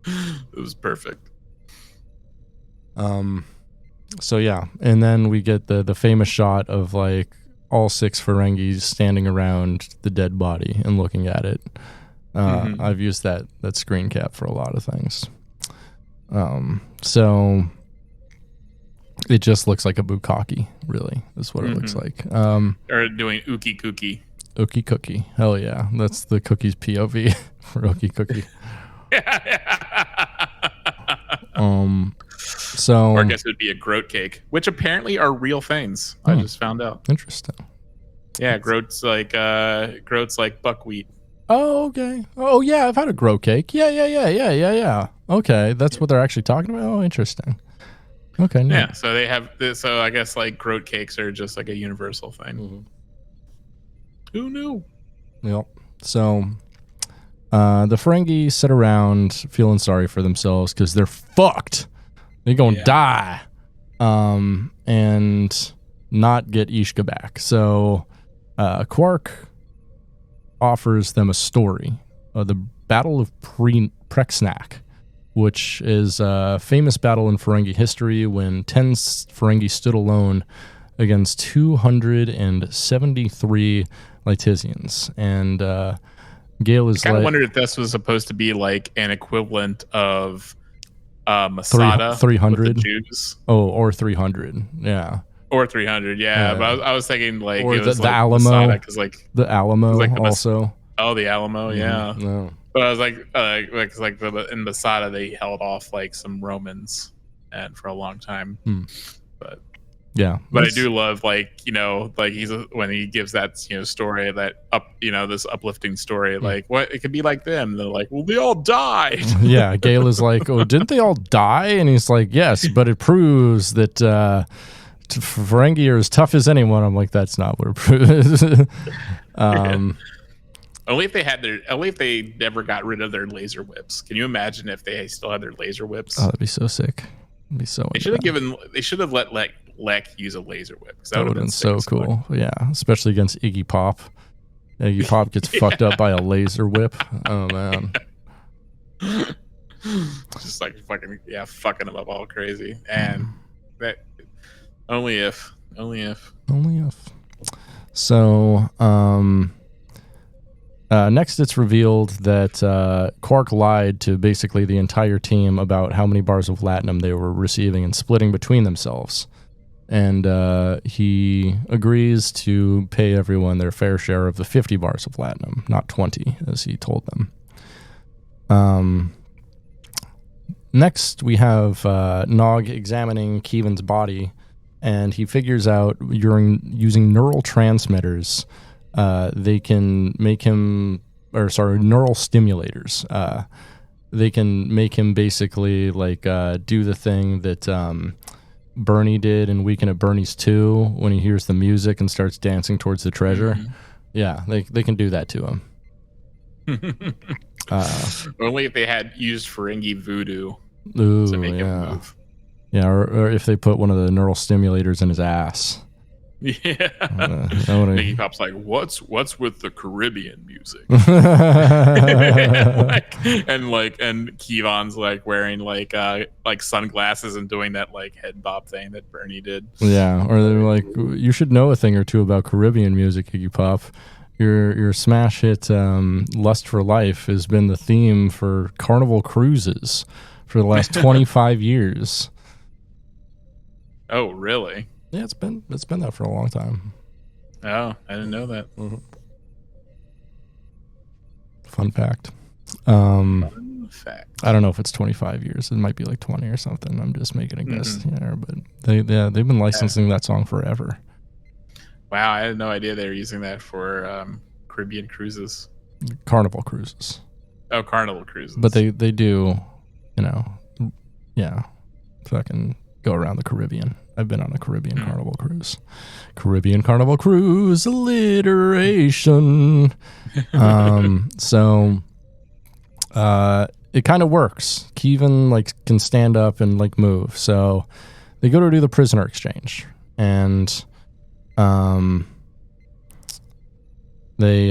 It was perfect. So yeah, and then we get the famous shot of like all 6 Ferengis standing around the dead body and looking at it. I've used that screen cap for a lot of things. So it just looks like a bukkake, really, is what it looks like. Or doing ookie cookie. Ookie cookie. Hell yeah. That's the cookie's POV for ookie cookie. So or I guess it would be a groat cake, which apparently are real things. I just found out. Interesting. Yeah, groat's like buckwheat. Oh, okay. Oh yeah, I've had a groat cake. Yeah. Okay, that's what they're actually talking about. Oh, interesting. Okay. Neat. Yeah, so they have this, so I guess like groat cakes are just like a universal thing. Who knew? Yep. So the Ferengi sit around feeling sorry for themselves because they're fucked. They're gonna die. And not get Ishka back. So Quark offers them a story of the Battle of Prexnak, which is a famous battle in Ferengi history when 10 Ferengi stood alone against 273 Lytisians. And Gale is I kind of like... wondered if this was supposed to be like an equivalent of Masada 300 with the Jews. Oh, or 300. Yeah. Or 300, yeah. But I was thinking like or it was the like Alamo, because like the Alamo like also. The Alamo, yeah. No. But I was like in Masada they held off like some Romans and for a long time. But yeah, but I do love like he's when he gives that story that this uplifting story like what it could be like them. They're like, well, they all died. Yeah, Gale is like, oh, didn't they all die? And he's like, yes, but it proves that Ferengi are as tough as anyone. I'm like, that's not what it proves. Only if they never got rid of their laser whips. Can you imagine if they still had their laser whips? Oh, that'd be so sick. It'd be so. They should have let Lek use a laser whip. That would have been so cool. Yeah, especially against Iggy Pop. Iggy Pop gets fucked up by a laser whip. Oh man. Just like fucking him up all crazy. And that only if. So, next it's revealed that Quark lied to basically the entire team about how many bars of latinum they were receiving and splitting between themselves. And he agrees to pay everyone their fair share of the 50 bars of latinum, not 20, as he told them. Next, we have Nog examining Keevan's body, and he figures out using neural transmitters, they can make him, neural stimulators. They can make him basically like do the thing that Bernie did in Weekend at Bernie's 2 when he hears the music and starts dancing towards the treasure. Yeah, they can do that to him. Only if they had used Ferengi voodoo to make him move. Yeah, or if they put one of the neural stimulators in his ass. Yeah. Iggy Pop's like, what's with the Caribbean music? and Keevan's like wearing like sunglasses and doing that like head bob thing that Bernie did. Yeah, or they're like, you should know a thing or two about Caribbean music, Iggy Pop. Your smash hit Lust for Life has been the theme for Carnival cruises for the last 25 years. Oh, really? Yeah, it's been that for a long time. Oh, I didn't know that. Fun fact. effect. I don't know if it's 25 years. It might be like 20 or something. I'm just making a guess here, but they've been licensing that song forever. Wow, I had no idea they were using that for Caribbean cruises. Carnival cruises. Oh, Carnival cruises. But they do, fucking go around the Caribbean. I've been on a Caribbean Carnival cruise. Caribbean Carnival cruise alliteration. So it kind of works. Kevin like can stand up and like move. So they go to do the prisoner exchange, and they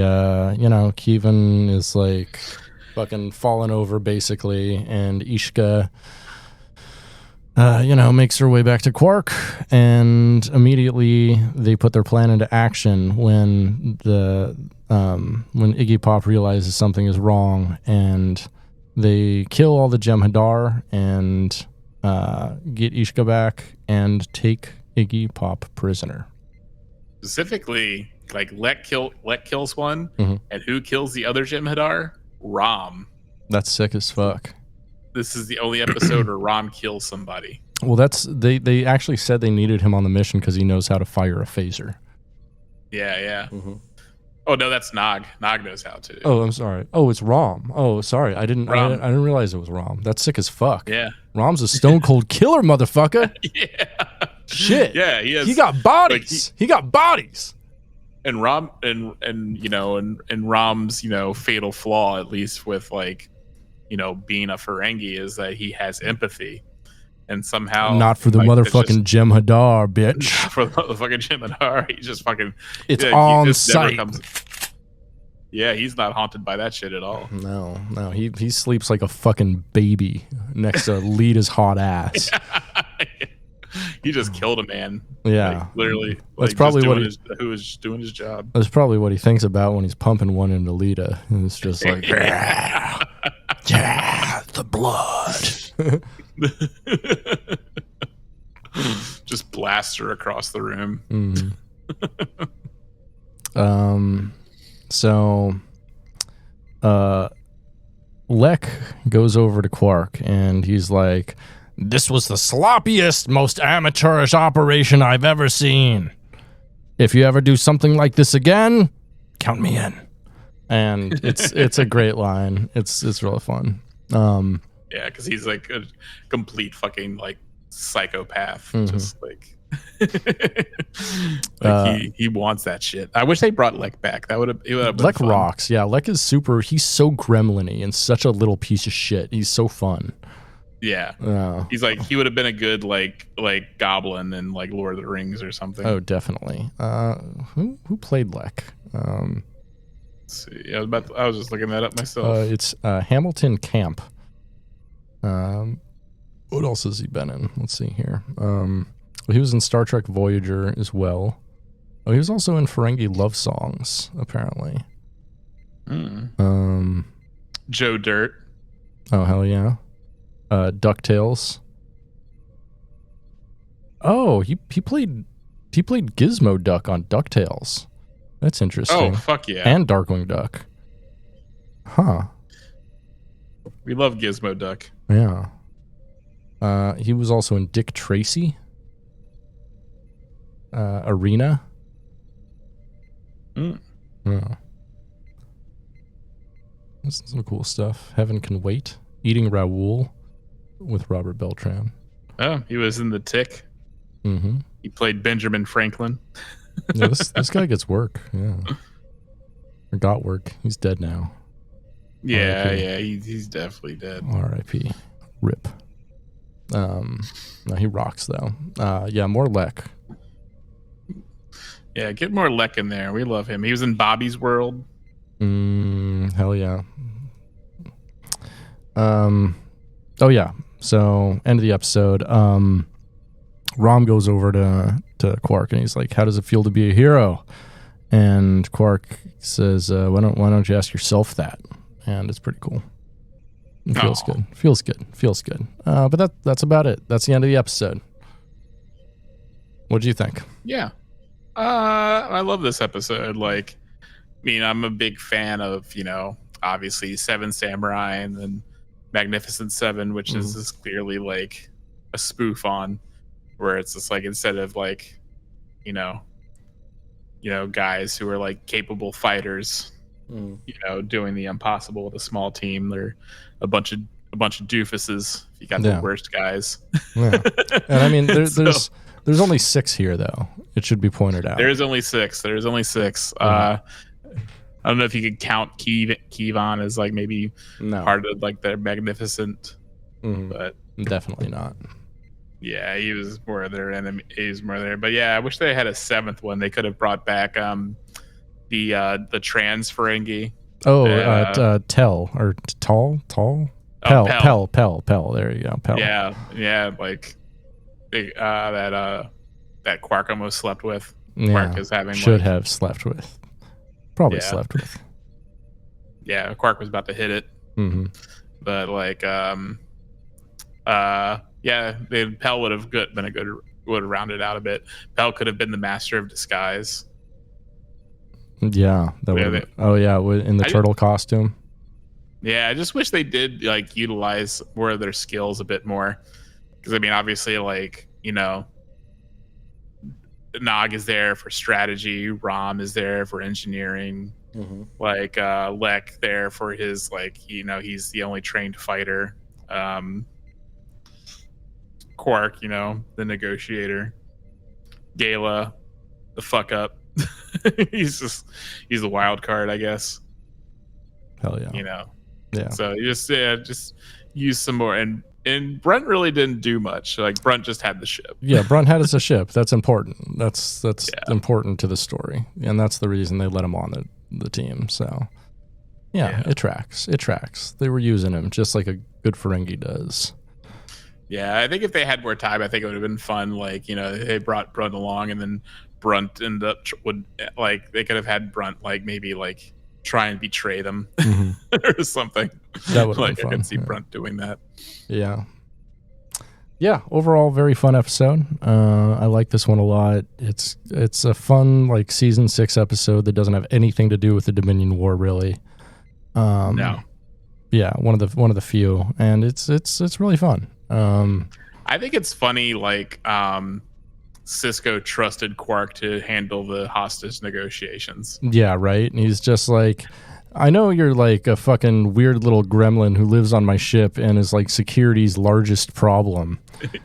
Kevin is like fucking falling over basically, and Ishka makes her way back to Quark, and immediately they put their plan into action when when Iggy Pop realizes something is wrong, and they kill all the Jem'Hadar and get Ishka back and take Iggy Pop prisoner. Specifically, like Lek kills one, and who kills the other Jem'Hadar? Rom. That's sick as fuck. This is the only episode where Rom kills somebody. Well, they actually said they needed him on the mission because he knows how to fire a phaser. Yeah. Oh no, that's Nog. Nog knows how to. Oh, I'm sorry. Oh, it's Rom. Oh, sorry. I didn't realize it was Rom. That's sick as fuck. Yeah. Rom's a stone cold killer, motherfucker. Yeah. Shit. Yeah, he got bodies. He got bodies. And Rom and Rom's, fatal flaw, at least with like, being a Ferengi, is that he has empathy. And somehow not for the motherfucking Jem'Hadar, bitch. For the motherfucking Jem'Hadar, he just fucking it's on sight. Yeah, he's not haunted by that shit at all. No, he sleeps like a fucking baby next to Lita's hot ass. He just killed a man. Yeah, like, literally. That's probably who was just doing his job. That's probably what he thinks about when he's pumping one into Lita. And it's just like, yeah, the blood. Just blast her across the room. So Lek goes over to Quark and he's like, this was the sloppiest, most amateurish operation I've ever seen. If you ever do something like this again, count me in. And it's a great line. It's really fun. Yeah, because he's like a complete fucking like psychopath. Just like, he wants that shit. I wish they brought Lek back. That would have been Lek fun. rocks. Yeah, Lek is super. He's so gremlin-y and such a little piece of shit. He's so fun. Yeah. He's like, he would have been a good like goblin in like Lord of the Rings or something. Oh, definitely. Who played Lek? Let's see. I was just looking that up myself. It's Hamilton Camp. What else has he been in? Let's see here. He was in Star Trek Voyager as well. Oh, he was also in Ferengi Love Songs, apparently. Joe Dirt. Oh, hell yeah. DuckTales. Oh, he played Gizmo Duck on DuckTales. That's interesting. Oh, fuck yeah. And Darkwing Duck. Huh. We love Gizmo Duck. Yeah. He was also in Dick Tracy. Arena. Yeah. That's some cool stuff. Heaven Can Wait. Eating Raoul with Robert Beltran. Oh, he was in The Tick. He played Benjamin Franklin. Yeah, this guy gets work. Yeah. Or got work. He's dead now. Yeah, he's definitely dead. R.I.P. Rip. No, he rocks though. Yeah, more Lek. Yeah, get more Lek in there. We love him. He was in Bobby's World. Hell yeah. Oh yeah. So end of the episode. Rom goes over to Quark and he's like, "How does it feel to be a hero?" And Quark says, "Why don't you ask yourself that?" And it's pretty cool. It feels good. Feels good. But that's about it. That's the end of the episode. What do you think? Yeah. I love this episode. Like, I mean, I'm a big fan of, obviously Seven Samurai and then Magnificent Seven, which is just clearly like a spoof on, where it's just like instead of like, you know, guys who are like capable fighters, doing the impossible with a small team, they're a bunch of doofuses. You got the worst guys. Yeah. And I mean, there's only 6 here, though. It should be pointed out. There's only 6. I don't know if you could count Kevon as like maybe part of like their magnificent, but definitely not. Yeah, he was more of their enemy. He's more there, but yeah, I wish they had a 7th one. They could have brought back the trans Ferengi. Tell or tall. Pell. There you go. Pell. Yeah, like that Quark almost slept with. Yeah, Quark is having have slept with. Probably slept with. Yeah, Quark was about to hit it. But like Pell would have would have rounded out a bit. Pell could have been the master of disguise. Yeah, in the turtle costume. Yeah, I just wish they did like utilize more of their skills a bit more. Because I mean, obviously, like, Nog is there for strategy, Rom is there for engineering, like Lek there for his like, he's the only trained fighter. Quark, the negotiator. Gala, the fuck up. he's a wild card, I guess. Hell yeah. Yeah. So you just use some more, and Brunt really didn't do much. Like Brunt just had the ship. Yeah, Brunt had a ship. That's important. That's important to the story, and that's the reason they let him on the team. So yeah, it tracks. They were using him just like a good Ferengi does. Yeah, I think if they had more time, I think it would have been fun. Like, they brought Brunt along, and then Brunt they could have had Brunt like maybe like try and betray them or something. That would have like been fun. I could see Brunt doing that. Yeah. Overall, very fun episode. I like this one a lot. It's a fun like season 6 episode that doesn't have anything to do with the Dominion War really. No. Yeah, one of the few, and it's really fun. I think it's funny, like Sisko trusted Quark to handle the hostage negotiations. Yeah, right. And he's just like, I know you're like a fucking weird little gremlin who lives on my ship and is like security's largest problem.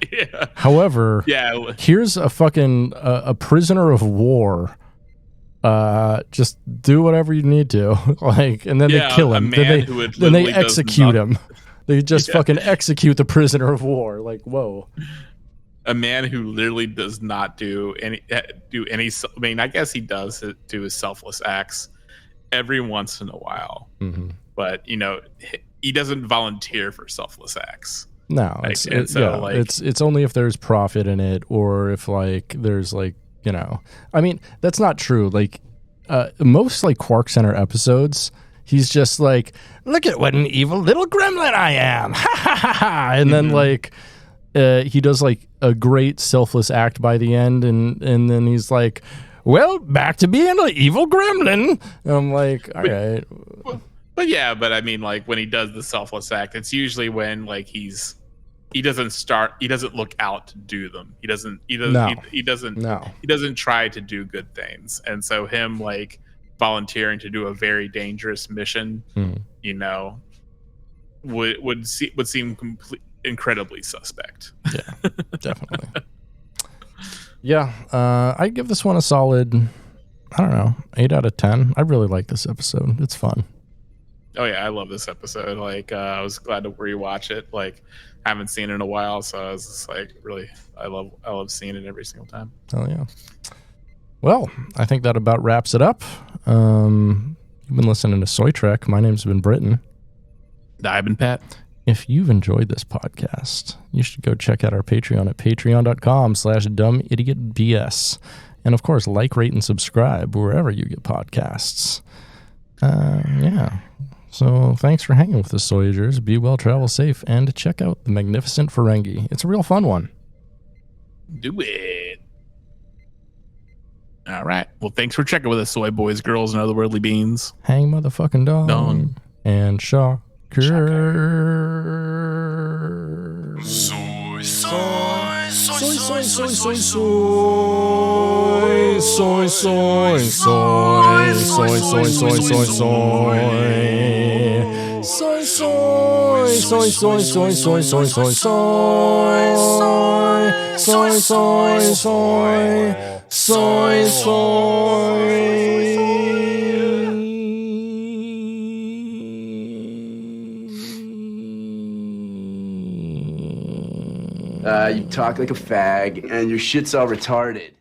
Yeah. However, here's a fucking a prisoner of war. Just do whatever you need to, like, and then they kill him. Then they execute him. They just fucking execute the prisoner of war. Like, whoa. A man who literally does not do any. I mean, I guess he does do his selfless acts every once in a while, but he doesn't volunteer for selfless acts. No, it's only if there's profit in it, or if like there's like I mean, that's not true. Like most like Quark Center episodes, he's just like, look at what an evil little gremlin I am, ha ha ha ha, and then like he does like a great selfless act by the end, and then he's like, well, back to being an evil gremlin. And I'm like, all right. But I mean, like when he does the selfless act, it's usually when like he doesn't look out to do them. He doesn't try to do good things. And so him like volunteering to do a very dangerous mission, would seem incredibly suspect. Yeah, definitely. Yeah, I give this one a solid, I don't know, 8 out of 10. I really like this episode. It's fun. Oh yeah, I love this episode. Like, I was glad to rewatch it. Like, I haven't seen it in a while, so I was just like, really, I love seeing it every single time. Oh yeah. Well, I think that about wraps it up. You've been listening to Soy Trek. My name's been Britton. I've been Pat. If you've enjoyed this podcast, you should go check out our Patreon at patreon.com/dumbidiotbs. And of course, like, rate, and subscribe wherever you get podcasts. Yeah. So thanks for hanging with us, Soyagers. Be well, travel safe, and check out the Magnificent Ferengi. It's a real fun one. Do it. All right. Well, thanks for checking with us, soy boys, girls, and otherworldly beings. Hang motherfucking dong. And Shaw Soy, You talk like a fag, and your shit's all retarded.